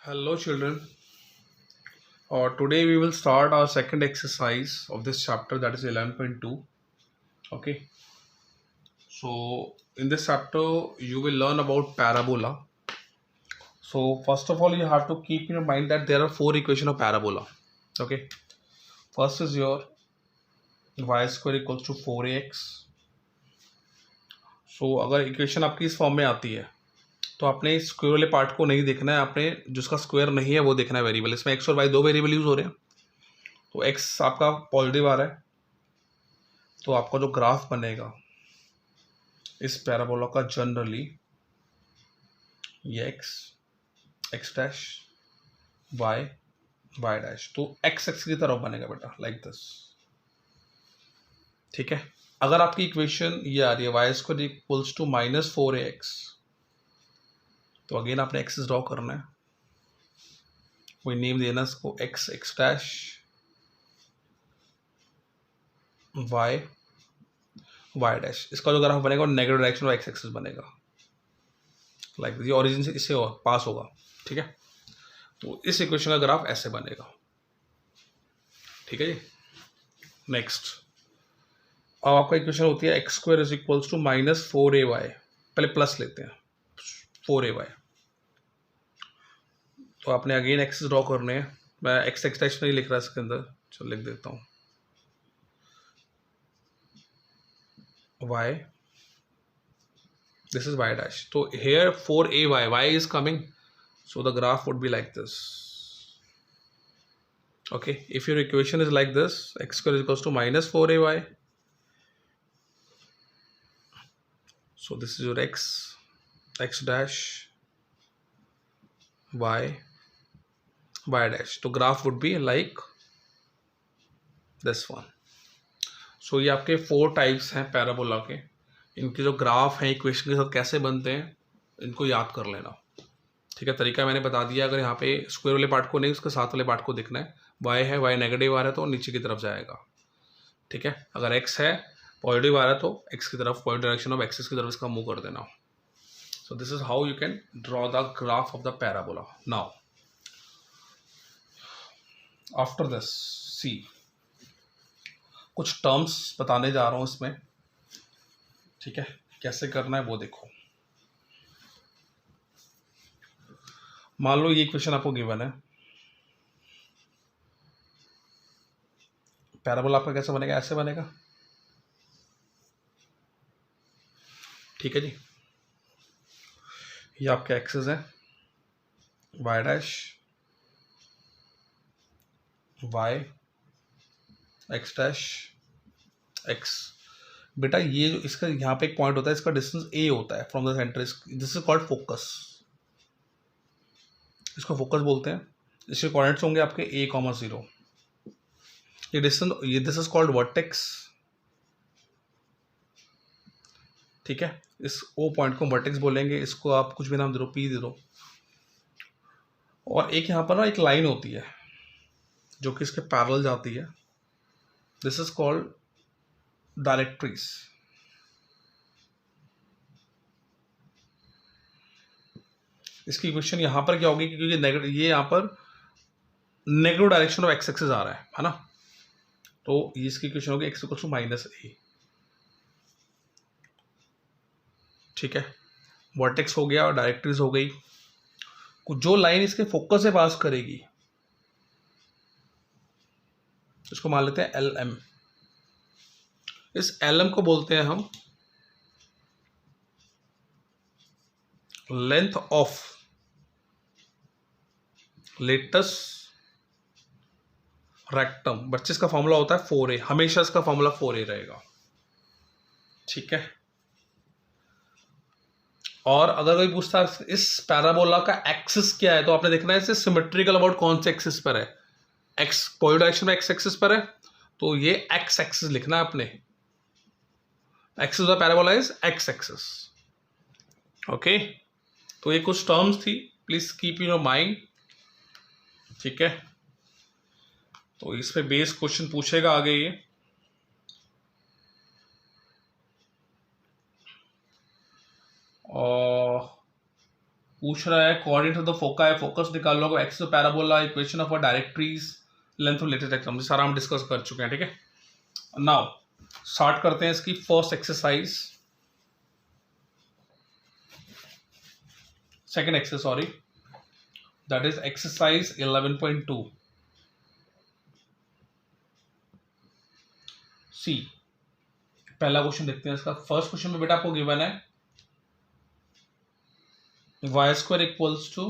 Hello, children. Today we will start our second exercise of this chapter, that is 11.2. Okay. So, in this chapter, you will learn about parabola. So, first of all, you have to keep in mind that there are four equations of parabola. Okay. First is your y square equals to 4ax. So, अगर equation आपकी इस form में आती है तो आपने square वाले part को नहीं देखना है, आपने जिसका स्क्वायर नहीं है वो देखना है वेरिएबल। इसमें एक्स और वाई दो वेरिएबल यूज हो रहे हैं। तो एक्स आपका पॉजिटिव आ रहा है, तो आपका जो ग्राफ बनेगा इस पैराबोला का जनरली ये x dash y y dash, तो एक्स एक्स की तरफ बनेगा बेटा, लाइक दिस। ठीक है। अगर आपकी इक्वेशन ये आ रही है y square equals to -4ax, तो अगेन आपने एक्सिस ड्रॉ करना है, कोई नेम देना इसको, x x dash y y dash. इसका जो ग्राफ बनेगा वो नेगेटिव डायरेक्शन में एक्स एक्सिस बनेगा, लाइक ये ओरिजिन से इससे पास होगा। ठीक है। तो इस इक्वेशन का ग्राफ ऐसे बनेगा। ठीक है जी। नेक्स्ट, अब आपका इक्वेशन होती है x square is equals to -4ay। पहले प्लस लेते हैं, 4ay। तो आपने अगेन एक्सिस ड्रॉ करने हैं। मैं एक्स एक्स डैश नहीं लिख रहा इसके अंदर, चलो लिख देता हूँ y, this is y dash. So here 4ay, y is coming, so the graph would be like this. Okay, if your equation is like this, x square is equals to -4ay, so this is your x dash y dash, तो graph would be like this one. So ये आपके four types हैं parabola के। इनके जो graph हैं equation के साथ कैसे बनते हैं इनको याद कर लेना। ठीक है, तरीका मैंने बता दिया। अगर यहाँ पे स्क्वायर वाले पार्ट को नहीं, उसके साथ वाले पार्ट को देखना है। वाई है, वाई नेगेटिव आ रहा है तो नीचे की तरफ जाएगा। ठीक है। अगर एक्स है पॉजिटिव आ रहा है तो एक्स की तरफ, पॉजिटिव डायरेक्शन ऑफ एक्सिस की तरफ इसका मूव कर देना। So this is how you can draw the graph of the parabola. Now after this see, कुछ टर्म्स बताने जा रहा हूं इसमें। ठीक है, कैसे करना है वो देखो। मान लो ये इक्वेशन आपको गिवन है, पैराबोला आपका कैसे बनेगा, ऐसे बनेगा। ठीक है जी। ये आपके एक्सेस है, y dash y x dash x. बेटा ये जो इसका यहाँ पे एक पॉइंट होता है, इसका डिस्टेंस a होता है from the centre. This is called focus, इसको फोकस बोलते हैं। इसके कोऑर्डिनेट्स होंगे आपके a, 0। ये डिस्टेंस, ये दिस इज कॉल्ड वर्टेक्स। ठीक है, इस ओ पॉइंट को वर्टेक्स बोलेंगे। इसको आप कुछ भी नाम दे दो, p दे दो। और एक यहाँ पर ना एक लाइन होती है जो कि इसके पैरेलल जाती है, दिस इज कॉल्ड डायरेक्ट्रिस। इसकी इक्वेशन यहाँ पर क्या होगी, क्योंकि नेगेटिव, ये यहाँ पर negative direction of x axis आ रहा है ना, तो ये इसकी इक्वेशन होगी एक्स इक्वल टू -a। ठीक है, वर्टेक्स हो गया और डायरेक्ट्रिस हो गई। जो लाइन इसके फोकस से पास करेगी इसको मान लेते हैं LM। इस LM को बोलते हैं हम लेंथ ऑफ लेटस रेक्टम। बच्चे इसका फॉर्मूला होता है 4a, हमेशा इसका फॉर्मूला 4a रहेगा। ठीक है। और अगर कोई पूछता है इस पैराबोला का एक्सिस क्या है, तो आपने देखना है इसे सिमेट्रिकल अबाउट कौन से एक्सिस पर है। एक्स पॉजिटिव डायरेक्शन में एक्स एक्सिस पर है, तो ये एक्स एक्सिस लिखना है आपने। Axis of the parabola is x axis. Okay, तो ये कुछ टर्म्स थी, please keep in your mind. ठीक है, तो इस पे बेस क्वेश्चन पूछेगा आगे ये। और पूछ रहा है कोऑर्डिनेट ऑफ द फोका है, फोकस निकाल लो, x parabola, equation of a directrix, length of latus rectum, सारा हम डिस्कस कर चुके हैं, ठीक है। नाउ स्टार्ट करते हैं इसकी first exercise, second exercise sorry, that is exercise 11.2। सी पहला क्वेश्चन देखते हैं इसका। फर्स्ट क्वेश्चन में बेटा आपको गिवन है y square equals to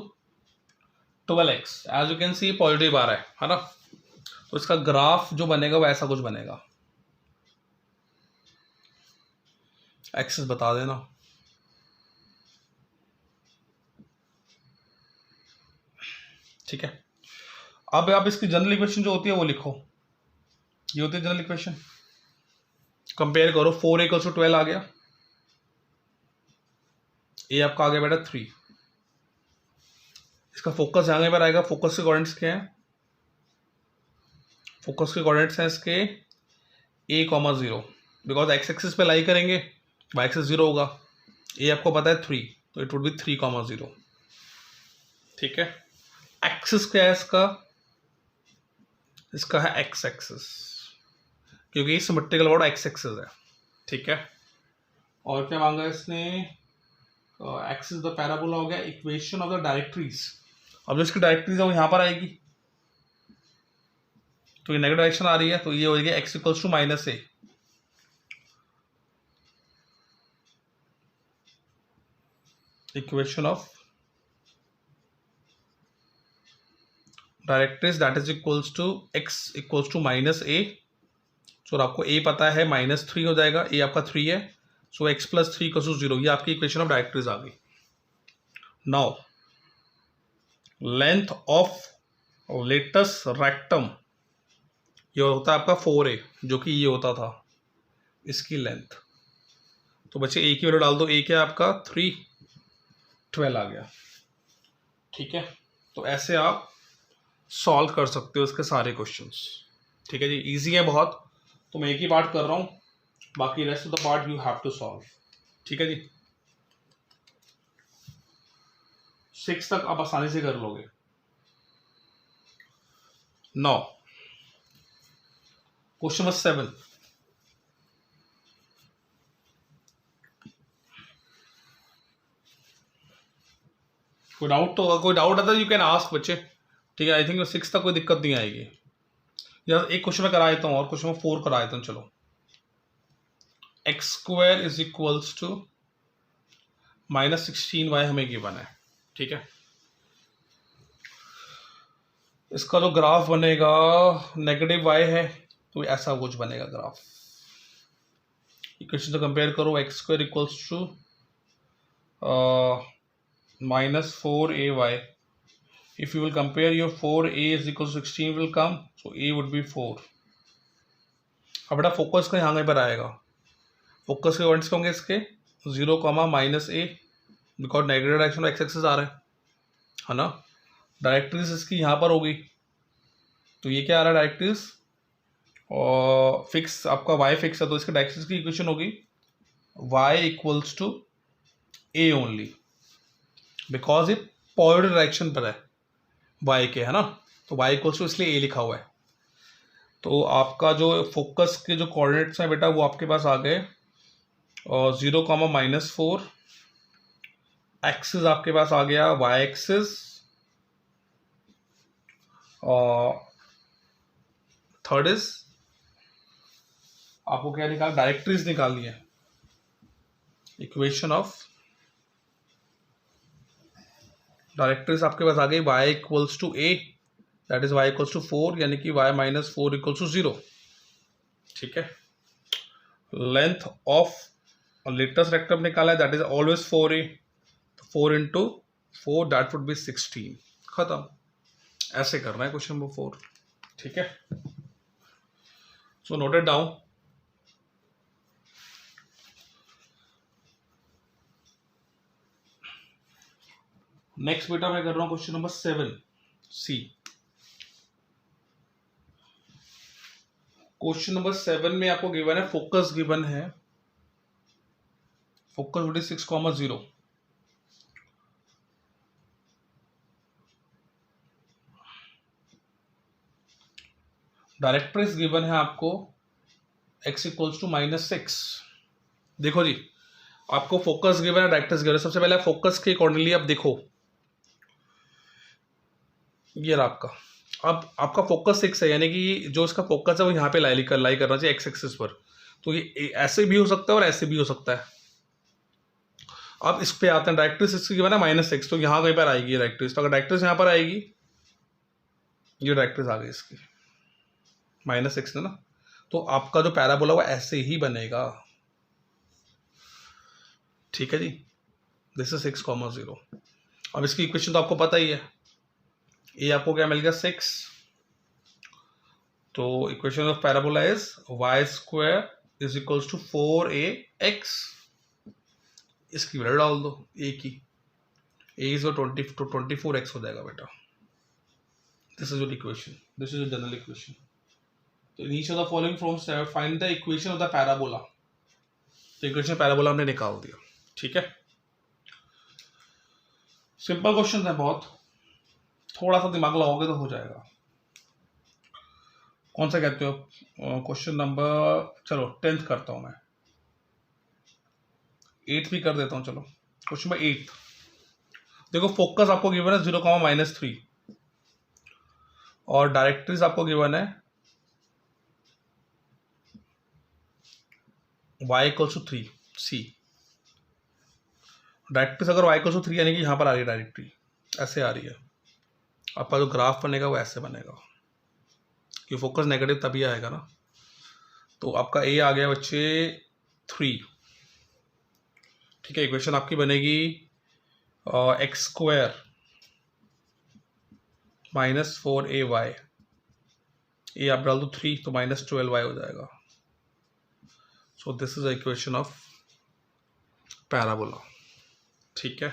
12x, as you can see positive आ रहा है ना, तो इसका ग्राफ जो बनेगा वो ऐसा कुछ बनेगा। एक्सेस बता देना। ठीक है, अब आप इसकी जनरल इक्वेशन जो होती है वो लिखो, ये होती है जनरल इक्वेशन। कंपेयर करो, 4 इक्वल्स टू 12 आ गया, ये आपका आ गया बेटा 3। इसका फोकस यहाँ पर आएगा, फोकस के कोऑर्डिनेट्स क्या हैं, फोकस के कोऑर्डिनेट्स हैं इसके a,0, बिकॉज एक्स एक्सिस पे लाई करेंगे, वाई एक्सिस 0 होगा, ये आपको पता है 3, तो इट वुड बी 3,0। ठीक है, एक्सिस क्या है इसका, इसका है एक्स एक्सिस, क्योंकि सिमेट्रिकल वर्ड एक्स एक्सिस है। ठीक है, और क्या मांगा इसने, एक्सिस द पैराबोला हो गया, इक्वेशन ऑफ द डायरेक्ट्रीज। अब जो इसकी डायरेक्ट्रीज है वो यहाँ पर आएगी, तो ये नेगेटिव डायरेक्शन आ रही है, तो ये हो गया x equals to -a। Equation of directrix that is equals to x equals to -a। So आपको a पता है, -3 हो जाएगा, a आपका 3 है, सो x + 3 इक्वल्स टू 0। ये आपकी इक्वेशन ऑफ डायरेक्ट्रीज आ गई। Now length of latus rectum, ये होता है आपका 4a, जो कि ये होता था इसकी लेंथ, तो बच्चे a की वैल्यू डाल दो, a क्या आपका 3, 12 आ गया। ठीक है, तो ऐसे आप सॉल्व कर सकते हो इसके सारे क्वेश्चंस। ठीक है जी, इजी है बहुत, तो मैं एक ही पार्ट कर रहा हूँ, बाकी rest of the part you have to solve. ठीक है जी, 6 तक आप आसानी से कर लोगे। नाउ क्वेश्चन नंबर 7, कोई डाउट तो, कोई डाउट आता है यू कैन आस्क बच्चे। ठीक है, आई थिंक 6 तक कोई दिक्कत नहीं आएगी। यार एक क्वेश्चन में करा देता हूँ और क्वेश्चन में 4 करा देता हूँ। चलो, x² is equals to -16y हमें गिवन है। ठीक है, इसका जो ग्राफ बनेगा नेगेटिव y है, तो ऐसा कुछ बनेगा ग्राफ। इक्वेशन से कंपेयर करो, x² equals to -4ay। If you will compare your 4a is equals to 16 will come, so a would be 4। अब बेटा फोकस का यहाँ पर आएगा, फोकस के पॉइंट्स होंगे इसके 0, -a, because negative direction x axis आ रहा है ना। डायरेक्ट्रीज इसकी यहाँ पर होगी, तो ये क्या आ रहा है डायरेक्ट्रीज, और फिक्स आपका y फिक्स है, तो इसके डायरेक्ट्रीज की इक्वेशन होगी y equals to a only, because ये पॉजिटिव डायरेक्शन पर है y के, है ना, तो y इक्वल्स टू इसलिए a लिखा हुआ है। तो आपका जो फोकस के जो कोऑर्डिनेट्स हैं बेटा वो आपके पास आ गए, और 0, -4, एक्सिस आपके पास आ गया y एक्सिस, और थर्ड इज आपको क्या निकाल, डायरेक्ट्रीज निकालनी है। इक्वेशन ऑफ डायरेक्ट्रीज आपके पास आ गई y equals to a, that is y equals to 4, यानी कि y -4 इक्वल्स टू 0। ठीक है, लेंथ ऑफ लेटस रेक्टम निकाला है, that is always 4a, 4 × 4 that would be 16। खत्म, ऐसे करना है क्वेश्चन नंबर 4। ठीक है, सो नोटेड डाउन। नेक्स्ट बेटा मैं कर रहा हूं क्वेश्चन नंबर 7 सी। क्वेश्चन नंबर 7 में आपको गिवन है, फोकस गिवन है, फोकस वुड 6,0, डायरेक्ट्रिक्स गिवन है आपको x इक्वल्स टू -6। देखो जी, आपको फोकस गिवन है, डायरेक्ट्रिक्स गिवन है। सबसे पहले फोकस के अकॉर्डिंगली आप देखो, ये रहा आपका। अब आपका फोकस 6 है, यानी कि जो इसका फोकस है वो यहाँ पे लाई करना चाहिए एक्स एक्सिस पर। तो ये ऐसे भी हो सकता है और ऐसे भी हो सकता है। अब इस पे आते हैं, डायरेक्ट्रिक्स इसकी गिवन है -6, तो यहाँ कहीं पर आएगी डायरेक्ट्रिक्स। तो अगर डायरेक्ट्रिक्स यहाँ पर आएगी, ये डायरेक्ट्रिक्स आ गई इसकी, -6 है ना, तो आपका जो पैराबोला वो ऐसे ही बनेगा। ठीक है जी, दिस इज 6,0। अब इसकी इक्वेशन तो आपको पता ही है, ये आपको क्या मिल गया 6। तो equation of parabola is y² is equals to 4ax। इसकी वैल्यू डाल दो a की, a इज 20 तो 24x हो जाएगा बेटा। This is your equation, this is your general equation. तो in each of the following from find the equation of the parabola. तो इक्वेशन पैराबोला हमने निकाल दिया। ठीक है, सिंपल क्वेश्चन है बहुत, थोड़ा सा दिमाग लगाओगे तो हो जाएगा। कौन सा कहते हो क्वेश्चन नंबर, चलो 10th करता हूं मैं, 8th भी कर देता हूं। चलो क्वेश्चन नंबर 8। देखो फोकस आपको गिवन है 0,-3 और डायरेक्ट्रिक्स आपको गिवन है y equals to 3 c। Directrix अगर y इक्वल्स टू 3 यानी कि यहाँ पर आ रही है डायरेक्ट्री, ऐसे आ रही है। आपका जो ग्राफ बनेगा वो ऐसे बनेगा, कि फोकस नेगेटिव तभी आएगा ना। तो आपका a आ गया बच्चे 3। ठीक है, इक्वेशन आपकी बनेगी x² -4ay। ये आप डाल दो 3 तो -12y हो जाएगा। सो this is the equation of parabola. ठीक है,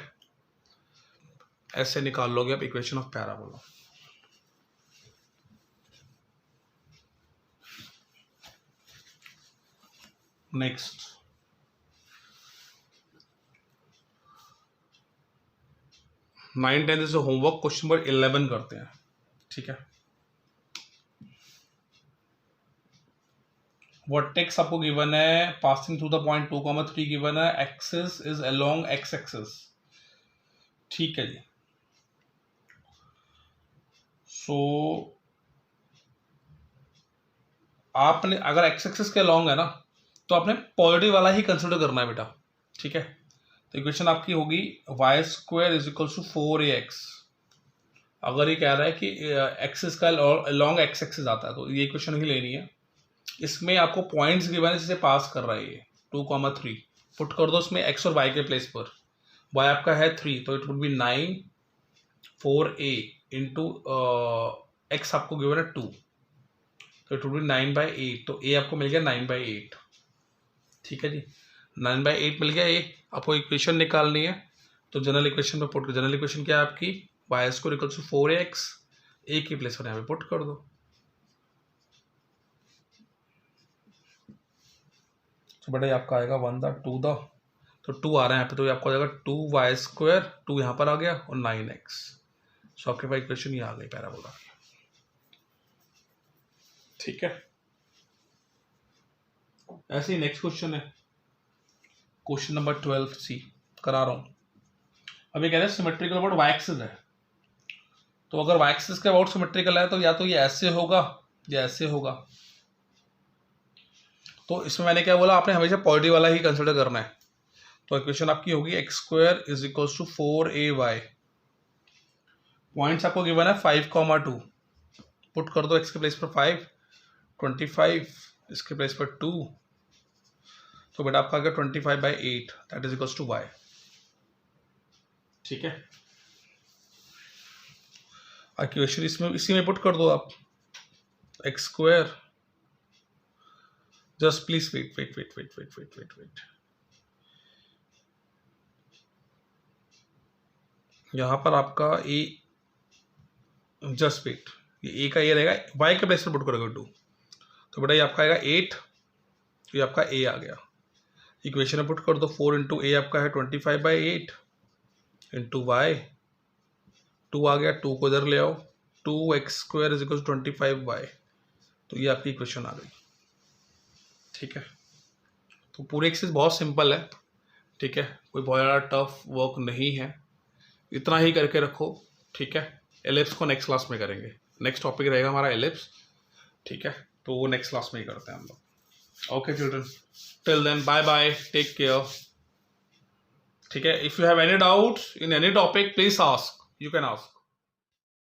ऐसे निकाल लोगे आप इक्वेशन ऑफ पैराबोला। नेक्स्ट 9, 10 से होमवर्क क्वेश्चन नंबर 11 करते हैं। ठीक है, वर्टेक्स आपको गिवन है, passing through the point 2,3 given है, axis is along x axis. ठीक है जी, सो आपने अगर एक्स एक्सिस के अलोंग है ना, तो आपने पॉजिटिव वाला ही कंसिडर करना है बेटा। ठीक है, तो इक्वेशन आपकी होगी y² is equal to 4ax। अगर ये कह रहा है कि एक्सिस का अलोंग एक्स एक्सिस आता है तो ये इक्वेशन ही लेनी है। इसमें आपको पॉइंट्स गिवन है जिसे पास कर रहा है ये 2,3। पुट कर दो इसमें x और y के प्लेस पर। y आपका है 3 तो it would be 9 4a into x आपको गिवन है 2 तो इट वुड बी 9/8। तो a आपको मिल गया 9/8। ठीक है जी, 9/8 मिल गया a। आपको इक्वेशन निकालनी है तो जनरल इक्वेशन में पुट कर। जनरल इक्वेशन क्या है आपकी, y² equal to 4ax, a की प्लेस पर यहाँ पे पुट कर दो। तो बेटा आपका आएगा 1 द 2 द, तो 2 आ रहा है यहाँ पे, तो आपको आ जाएगा 2y², 2 यहाँ पर आ गया और 9x। सो आपके पास इक्वेशन ये आ गई पैराबोला की। ठीक है, ऐसे ही नेक्स्ट क्वेश्चन है, क्वेश्चन नंबर 12C करा रहा हूँ। अभी कह रहे हैं सिमेट्रिकल अबाउट वाई एक्सिस है। तो अगर वाई एक्सिस के अबाउट सिमेट्रिकल है तो या तो ये ऐसे होगा या ऐसे होगा। तो इसमें मैंने क्या बोला, आपने हमेशा पॉजिटिव वाला ही कंसिडर करना है। तो इक्वेशन आपकी होगी x² is equal to 4ay। Points आपको गिवन है 5,2। पुट कर दो x के प्लेस पर 5, 25 इसके प्लेस पर 2, तो बेटा आपका आ गया 25/8 that is equal to y। ठीक है, इक्वेशन इसमें इसी में पुट कर दो आप, x², जस्ट प्लीज वेट। यहां पर आपका a, जस्ट वेट, ये a का ये रहेगा, y के प्लेस पर पुट करोगे 2 तो बेटा ये आपका आएगा 8, तो ये आपका a आ गया। इक्वेशन में पुट कर दो 4 इंटू a आपका है 25/8 इंटू y, 2 आ गया, 2 को इधर ले आओ, 2x² is equal to 25y। तो ये आपकी इक्वेशन आ गई। ठीक है, तो पूरी एक्सरसाइज बहुत सिंपल है। ठीक है, कोई बहुत ज़्यादा टफ वर्क नहीं है, इतना ही करके रखो। ठीक है, एलिप्स को नेक्स्ट क्लास में करेंगे, नेक्स्ट टॉपिक रहेगा हमारा एलिप्स। ठीक है, तो वो नेक्स्ट क्लास में ही करते हैं हम लोग। Okay children, till then bye bye, take care. ठीक है, if you have any doubt in any topic please ask, you can ask.